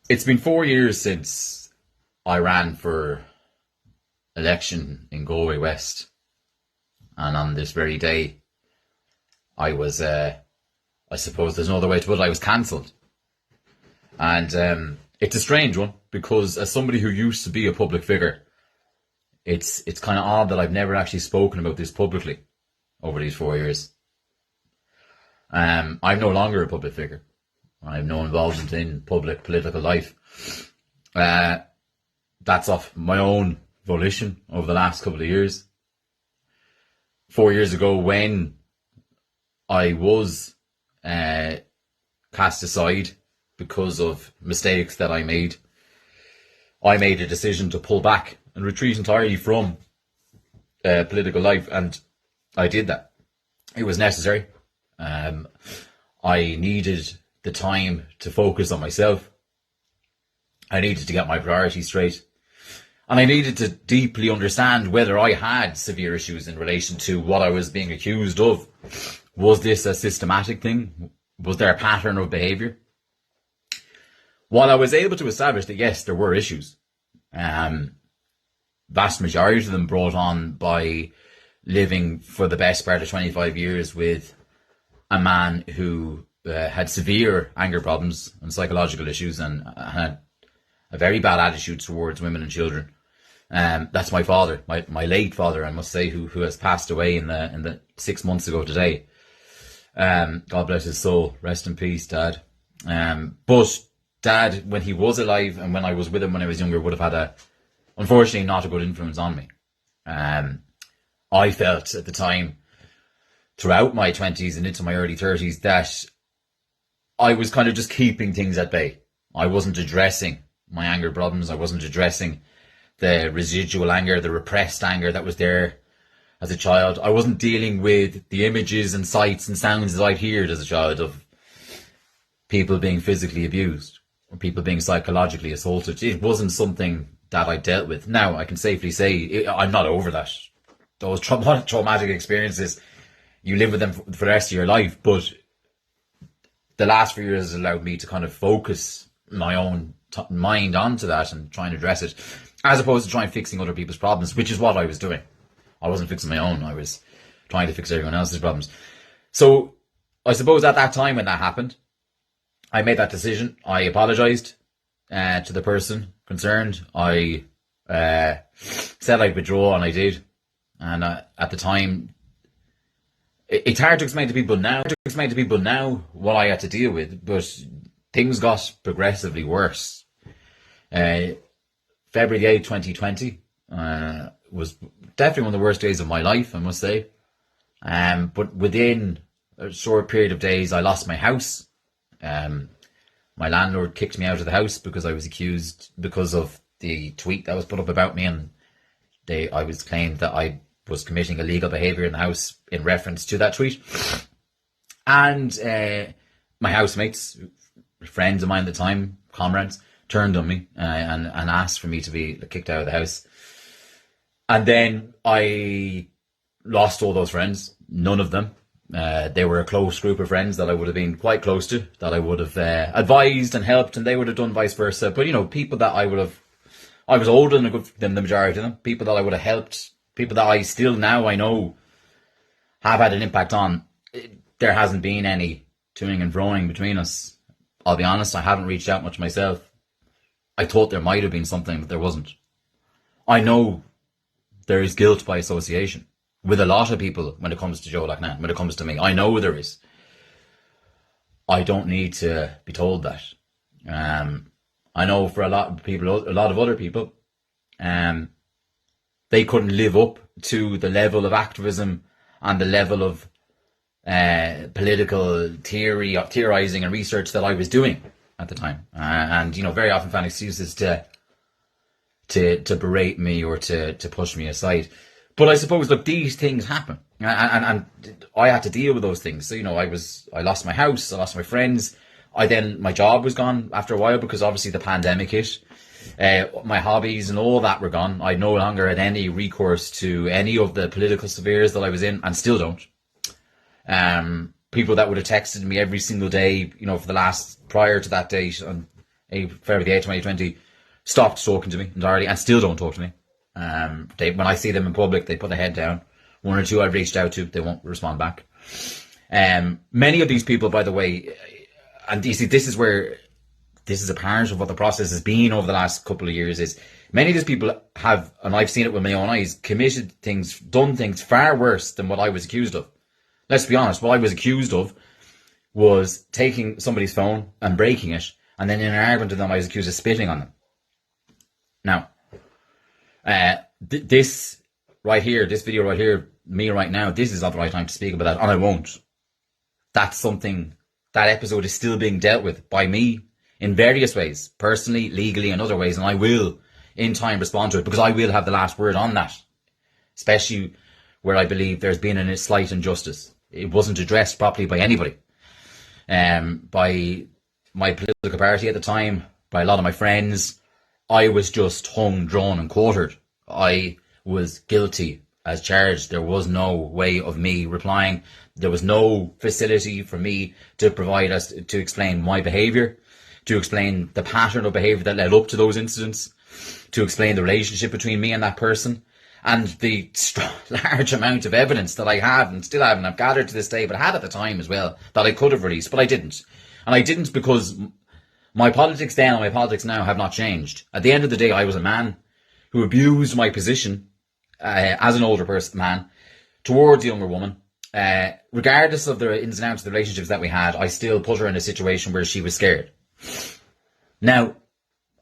It's been 4 years since I ran for election in Galway West, and on this very day, I was, I suppose there's no other way to put it, I was cancelled. And it's a strange one, because as somebody who used to be a public figure, it's kind of odd that I've never actually spoken about this publicly over these 4 years. I'm no longer a public figure. I have no involvement in public political life. That's off my own volition over the last couple of years. 4 years ago, when I was cast aside because of mistakes that I made a decision to pull back and retreat entirely from political life, and I did that. It was necessary. I needed the time to focus on myself. I needed to get my priorities straight. And I needed to deeply understand whether I had severe issues in relation to what I was being accused of. Was this a systematic thing? Was there a pattern of behaviour? While I was able to establish that, yes, there were issues, vast majority of them brought on by living for the best part of 25 years with a man who had severe anger problems and psychological issues, and had a very bad attitude towards women and children. That's my father, my late father, I must say, who has passed away in the 6 months ago today. God bless his soul. Rest in peace, Dad. But Dad, when he was alive and when I was with him when I was younger, would have had unfortunately, not a good influence on me. I felt at the time, throughout my 20s and into my early 30s, that I was kind of just keeping things at bay. I wasn't addressing my anger problems. I wasn't addressing the residual anger, the repressed anger that was there as a child. I wasn't dealing with the images and sights and sounds that I'd heard as a child of people being physically abused or people being psychologically assaulted. It wasn't something that I dealt with. Now, I can safely say I'm not over that. Those traumatic experiences, you live with them for the rest of your life, but the last few years has allowed me to kind of focus my own mind onto that and try and address it, as opposed to trying fixing other people's problems, which is what I was doing. I wasn't fixing my own. I was trying to fix everyone else's problems. So I suppose at that time when that happened, I made that decision. I apologised to the person concerned. I said I'd withdraw, and I did. And at the time, it's hard to explain to people now what I had to deal with, but things got progressively worse. February 8th, 2020 was definitely one of the worst days of my life, I must say. But within a short period of days, I lost my house. My landlord kicked me out of the house because I was accused, because of the tweet that was put up about me, and I was claimed that I was committing illegal behaviour in the house in reference to that tweet. And my housemates, friends of mine at the time, comrades, turned on me and asked for me to be kicked out of the house. And then I lost all those friends. None of them. They were a close group of friends that I would have been quite close to, that I would have advised and helped, and they would have done vice versa. But, you know, people that I was older than the majority of them, people that I would have helped, people that I still now I know have had an impact on. There hasn't been any toing and froing between us. I'll be honest, I haven't reached out much myself. I thought there might have been something, but there wasn't. I know there is guilt by association with a lot of people when it comes to Joe Loughnane, when it comes to me. I know there is. I don't need to be told that. I know for a lot of other people, they couldn't live up to the level of activism and the level of political theorizing and research that I was doing at the time, and you know, very often found excuses to berate me or to push me aside. But I suppose, look, these things happen, and I had to deal with those things. So, you know, I lost my house, I lost my friends. My job was gone after a while because obviously the pandemic hit. My hobbies and all that were gone. I no longer had any recourse to any of the political spheres that I was in, and still don't. People that would have texted me every single day, you know, for the last, prior to that date, and February the 8th, 2020, stopped talking to me entirely and still don't talk to me. When I see them in public, they put their head down. One or two I've reached out to, they won't respond back. Many of these people, by the way, and you see, this is a part of what the process has been over the last couple of years, is many of these people have, and I've seen it with my own eyes, committed things, done things far worse than what I was accused of. Let's be honest, what I was accused of was taking somebody's phone and breaking it, and then in an argument with them, I was accused of spitting on them. Now, this right here, this video right here, me right now, this is not the right time to speak about that, and I won't. That's something, that episode is still being dealt with by me in various ways, personally, legally, and other ways, and I will, in time, respond to it, because I will have the last word on that, especially where I believe there's been a slight injustice. It wasn't addressed properly by anybody, by my political party at the time, by a lot of my friends. I was just hung, drawn, and quartered. I was guilty as charged. There was no way of me replying. There was no facility for me to provide us to explain my behaviour, to explain the pattern of behaviour that led up to those incidents, to explain the relationship between me and that person, and the large amount of evidence that I have and still have, and I've gathered to this day, but had at the time as well, that I could have released, but I didn't. And I didn't because my politics then and my politics now have not changed. At the end of the day, I was a man who abused my position as an older man towards a younger woman. Regardless of the ins and outs of the relationships that we had, I still put her in a situation where she was scared. Now,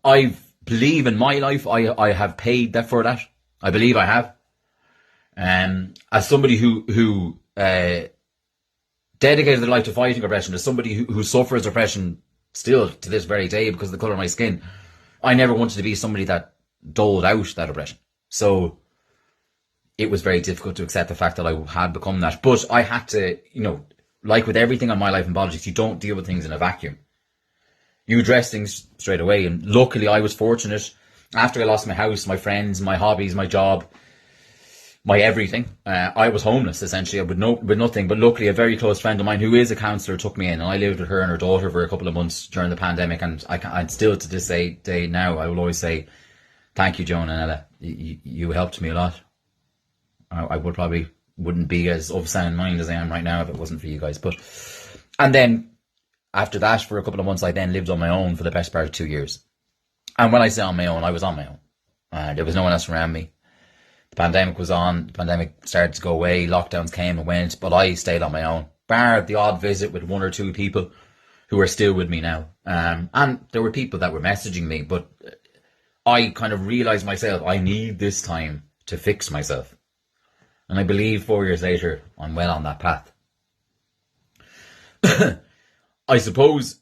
I believe in my life I have paid that for that. I believe I have. As somebody who dedicated their life to fighting oppression, as somebody who suffers oppression still to this very day because of the colour of my skin, I never wanted to be somebody that doled out that oppression. So it was very difficult to accept the fact that I had become that. But I had to, like with everything in my life in politics, you don't deal with things in a vacuum. You address things straight away. And luckily I was fortunate. After I lost my house, my friends, my hobbies, my job, my everything, I was homeless essentially with nothing. But luckily a very close friend of mine who is a counsellor took me in, and I lived with her and her daughter for a couple of months during the pandemic. And I still to this day now, I will always say, thank you, Joan and Ella. You helped me a lot. I wouldn't be as of sound mind as I am right now if it wasn't for you guys. And then after that, for a couple of months, I then lived on my own for the best part of 2 years. And when I say on my own, I was on my own. There was no one else around me. The pandemic was on. The pandemic started to go away. Lockdowns came and went, but I stayed on my own. Bar the odd visit with one or two people who are still with me now. And there were people that were messaging me, but I kind of realised myself, I need this time to fix myself. And I believe 4 years later, I'm well on that path. I suppose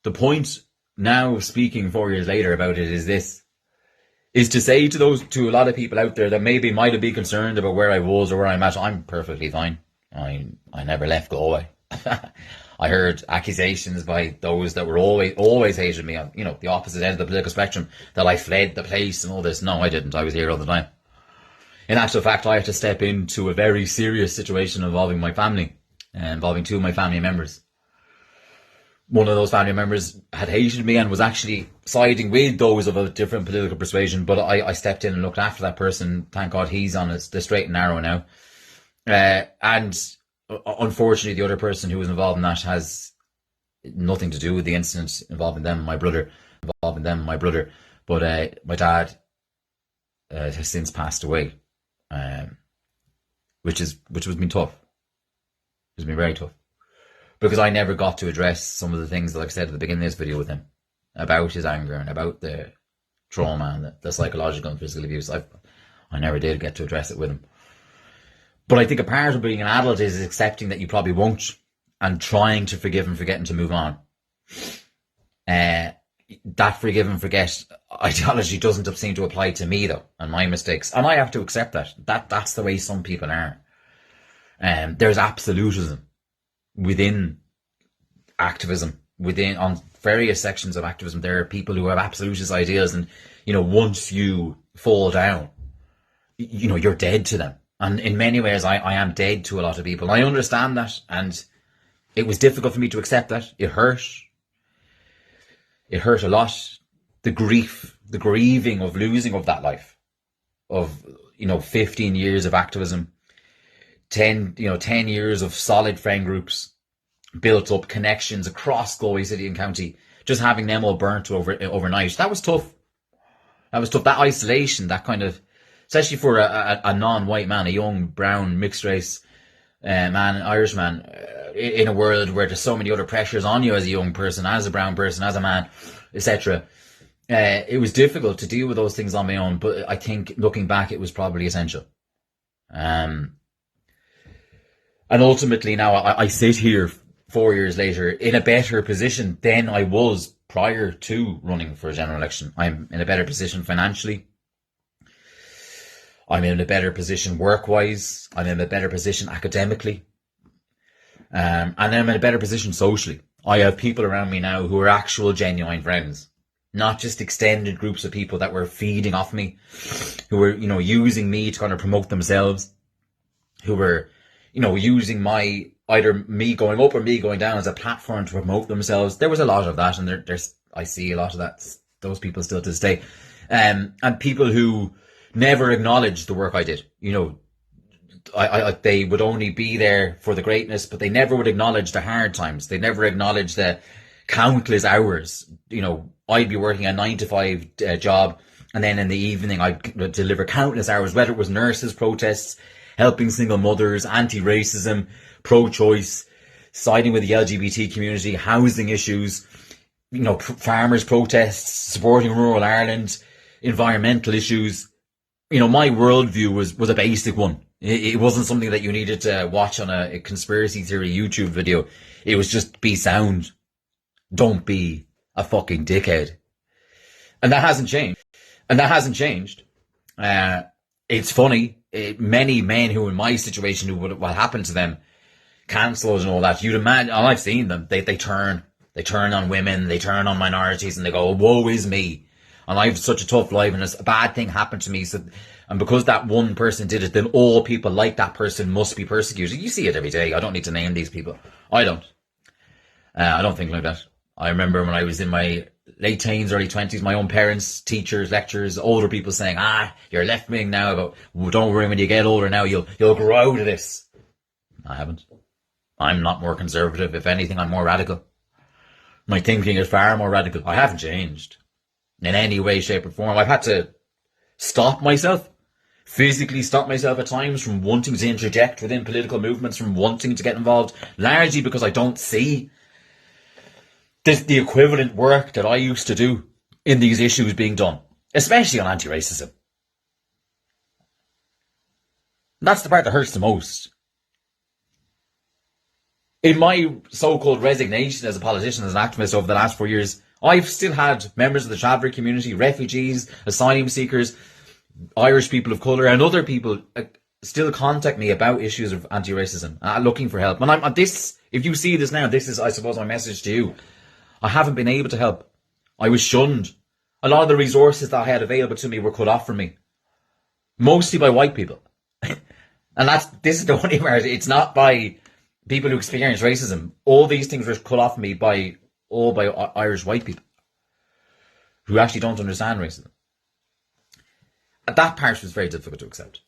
the point now, speaking 4 years later about it, is to say to a lot of people out there that maybe might have been concerned about where I was or where I'm at, I'm perfectly fine. I never left Galway. I heard accusations by those that were always hated me on, the opposite end of the political spectrum, that I fled the place and all this. No, I didn't. I was here all the time. In actual fact, I had to step into a very serious situation involving my family, involving two of my family members. One of those family members had hated me and was actually siding with those of a different political persuasion, but I stepped in and looked after that person. Thank God he's on the straight and narrow now. And unfortunately, the other person who was involved in that has nothing to do with the incident involving them and my brother. But my dad has since passed away, which has been tough. It's been very tough. Because I never got to address some of the things that I've said at the beginning of this video with him about his anger and about the trauma and the psychological and physical abuse. I never did get to address it with him. But I think a part of being an adult is accepting that you probably won't and trying to forgive and forget and to move on. That forgive and forget ideology doesn't seem to apply to me though, and my mistakes. And I have to accept that. That's the way some people are. There's absolutism within activism, on various sections of activism. There are people who have absolutist ideas, and once you fall down, you're dead to them. And in many ways I am dead to a lot of people. I understand that, and it was difficult for me to accept that. It hurt. It hurt a lot. The grief, the grieving of losing of that life, of 15 years of activism, 10 years of solid friend groups, built up connections across Galway city and county, just having them all burnt overnight. That was tough. That isolation, that kind of, especially for a non-white man, a young brown mixed race man, Irish man, in a world where there's so many other pressures on you as a young person, as a brown person, as a man, etc. It was difficult to deal with those things on my own, but I think looking back, it was probably essential. And ultimately now I sit here 4 years later in a better position than I was prior to running for a general election. I'm in a better position financially. I'm in a better position work-wise. I'm in a better position academically. And I'm in a better position socially. I have people around me now who are actual genuine friends. Not just extended groups of people that were feeding off me, who were, using me to kind of promote themselves, who were, using either me going up or me going down as a platform to promote themselves. There was a lot of that, and I see a lot of that, those people still to this day. And people who never acknowledged the work I did. They would only be there for the greatness, but they never would acknowledge the hard times. They never acknowledge the countless hours. I'd be working a 9-to-5 job, and then in the evening I'd deliver countless hours, whether it was nurses' protests, helping single mothers, anti-racism, pro-choice, siding with the LGBT community, housing issues, farmers' protests, supporting rural Ireland, environmental issues. My worldview was a basic one. It wasn't something that you needed to watch on a conspiracy theory YouTube video. It was just be sound. Don't be a fucking dickhead. And that hasn't changed. It's funny. Many men who in my situation, who what happened to them, cancelled and all that, you'd imagine, and I've seen them, they turn on women, they turn on minorities, and they go, woe is me. And I have such a tough life, and a bad thing happened to me. And because that one person did it, then all people like that person must be persecuted. You see it every day. I don't need to name these people. I don't think like that. I remember when I was in my late teens, early 20s, my own parents, teachers, lecturers, older people saying, you're left wing now, but don't worry, when you get older now, you'll grow out of this. I haven't. I'm not more conservative. If anything, I'm more radical. My thinking is far more radical. I haven't changed in any way, shape or form. I've had to physically stop myself at times from wanting to interject within political movements, from wanting to get involved, largely because I don't see the equivalent work that I used to do in these issues being done, especially on anti-racism. That's the part that hurts the most. In my so-called resignation as a politician, as an activist over the last 4 years, I've still had members of the traveller community, refugees, asylum seekers, Irish people of colour, and other people still contact me about issues of anti-racism, looking for help. And I'm this. If you see this now, this is, I suppose, my message to you. I haven't been able to help. I was shunned. A lot of the resources that I had available to me were cut off from me, mostly by white people. And this is the only part. It's not by people who experience racism. All these things were cut off from me by Irish white people who actually don't understand racism. And that part was very difficult to accept.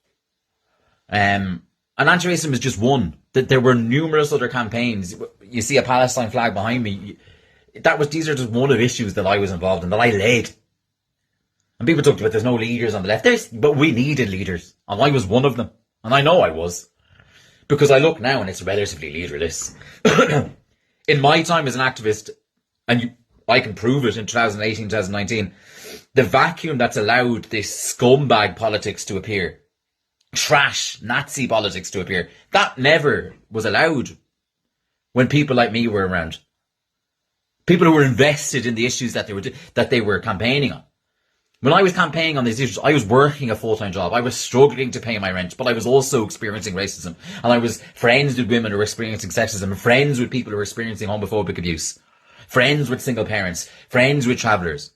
And anti-racism is just one. There were numerous other campaigns. You see a Palestine flag behind me. These are just one of issues that I was involved in, that I led. And people talked about there's no leaders on the left. But we needed leaders. And I was one of them. And I know I was. Because I look now and it's relatively leaderless. In my time as an activist, and I can prove it in 2018, 2019, the vacuum that's allowed this scumbag politics to appear, trash, Nazi politics to appear, that never was allowed when people like me were around. People who were invested in the issues that they were campaigning on. When I was campaigning on these issues, I was working a full-time job. I was struggling to pay my rent, but I was also experiencing racism. And I was friends with women who were experiencing sexism, friends with people who were experiencing homophobic abuse, friends with single parents, friends with travellers.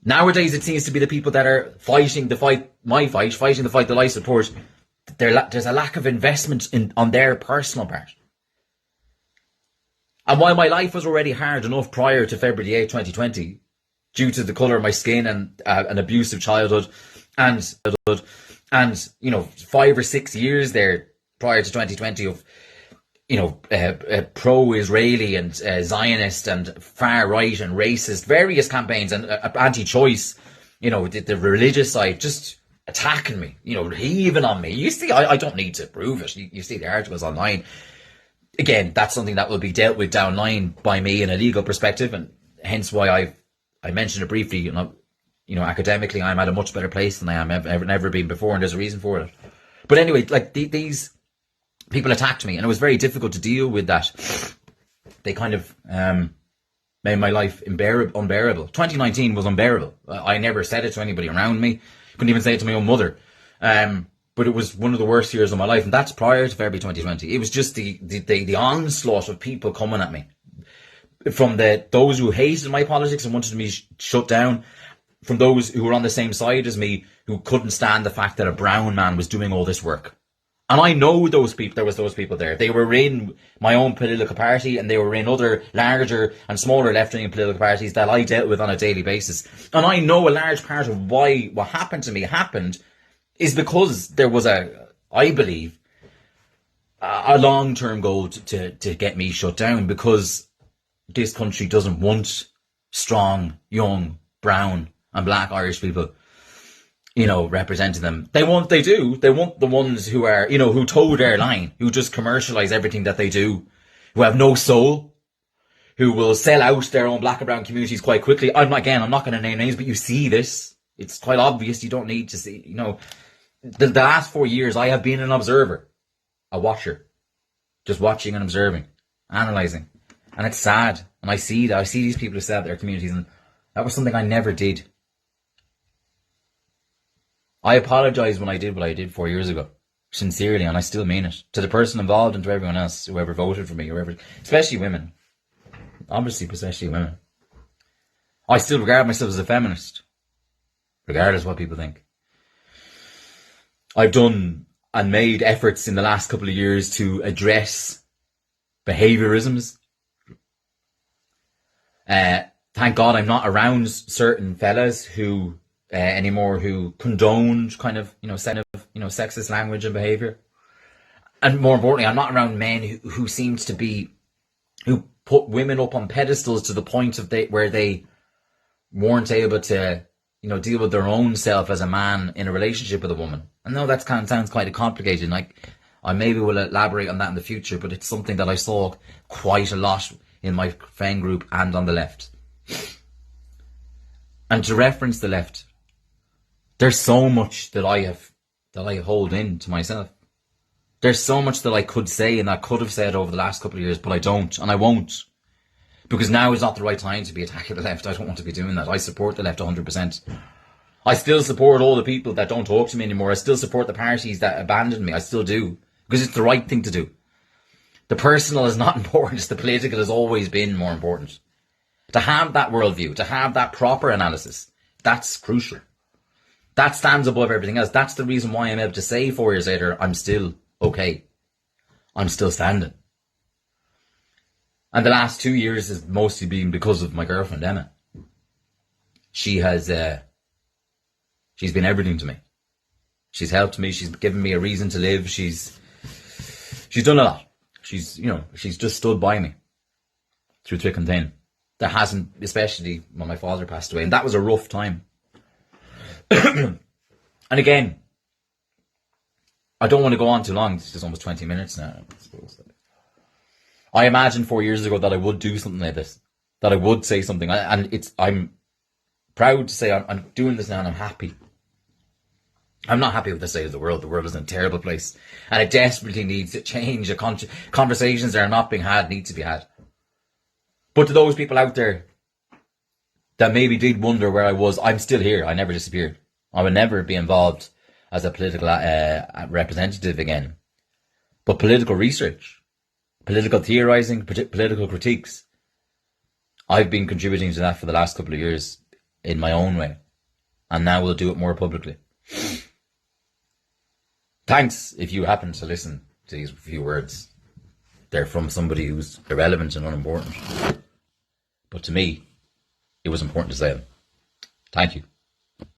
Nowadays, it seems to be the people that are fighting the fight that I support. There's a lack of investment on their personal part. And while my life was already hard enough prior to February 8th, 2020, due to the colour of my skin and an abusive childhood, and 5 or 6 years there prior to 2020 of pro-Israeli and Zionist and far-right and racist various campaigns and anti-choice, the religious side just attacking me, heaving on me. You see, I don't need to prove it. You see the articles online. Again, that's something that will be dealt with down line by me in a legal perspective, and hence why I mentioned it briefly. Academically, I'm at a much better place than I am ever been before, and there's a reason for it. But anyway, like these people attacked me, and it was very difficult to deal with that. They kind of made my life unbearable. 2019 was unbearable. I never said it to anybody around me. Couldn't even say it to my own mother. But it was one of the worst years of my life, and that's prior to February 2020. It was just the onslaught of people coming at me. From those who hated my politics and wanted me shut down, from those who were on the same side as me, who couldn't stand the fact that a brown man was doing all this work. And I know those people, there was those people there. They were in my own political party, and they were in other larger and smaller left-wing political parties that I dealt with on a daily basis. And I know a large part of why what happened to me happened is because there was I believe, a long-term goal to get me shut down, because this country doesn't want strong, young, brown and black Irish people, representing them. They want the ones who are, who toe their line, who just commercialise everything that they do, who have no soul, who will sell out their own black and brown communities quite quickly. I'm not going to name names, but you see this. It's quite obvious. You don't need to see, the last 4 years I have been an observer, a watcher, just watching and observing, analysing. And it's sad. And I see these people who sell out their communities, and that was something I never did. I apologise when I did what I did 4 years ago, sincerely, and I still mean it. To the person involved and to everyone else, whoever voted for me, especially women. Obviously, especially women. I still regard myself as a feminist, regardless of what people think. I've done and made efforts in the last couple of years to address behaviourisms. Thank God I'm not around certain fellas who anymore who condoned kind of sexist language and behaviour. And more importantly, I'm not around men who seems to be, who put women up on pedestals to the point of where they weren't able to deal with their own self as a man in a relationship with a woman. I know that sounds quite complicated. I maybe will elaborate on that in the future, but it's something that I saw quite a lot in my friend group and on the left. And to reference the left, there's so much that I hold in to myself. There's so much that I could say and I could have said over the last couple of years, but I don't, and I won't. Because now is not the right time to be attacking the left. I don't want to be doing that. I support the left 100%. I still support all the people that don't talk to me anymore. I still support the parties that abandoned me. I still do. Because it's the right thing to do. The personal is not important. The political has always been more important. To have that worldview, to have that proper analysis, that's crucial. That stands above everything else. That's the reason why I'm able to say 4 years later, I'm still okay. I'm still standing. And the last 2 years has mostly been because of my girlfriend, Emma. She has, she's been everything to me. She's helped me. She's given me a reason to live. She's done a lot. She's just stood by me through thick and thin. There hasn't, especially when my father passed away, and that was a rough time. And again, I don't want to go on too long. This is almost 20 minutes now, I suppose. I imagined 4 years ago that I would do something like this, that I would say something, and I'm proud to say I'm doing this now, and I'm happy. I'm not happy with the state of the world. The world is in a terrible place, and it desperately needs to change. Conversations that are not being had need to be had. But to those people out there that maybe did wonder where I was, I'm still here. I never disappeared. I will never be involved as a political representative again. But political research, political theorising, political critiques, I've been contributing to that for the last couple of years in my own way. And now we'll do it more publicly. Thanks if you happen to listen to these few words. they're from somebody who's irrelevant and unimportant. But to me, it was important to say them. Thank you.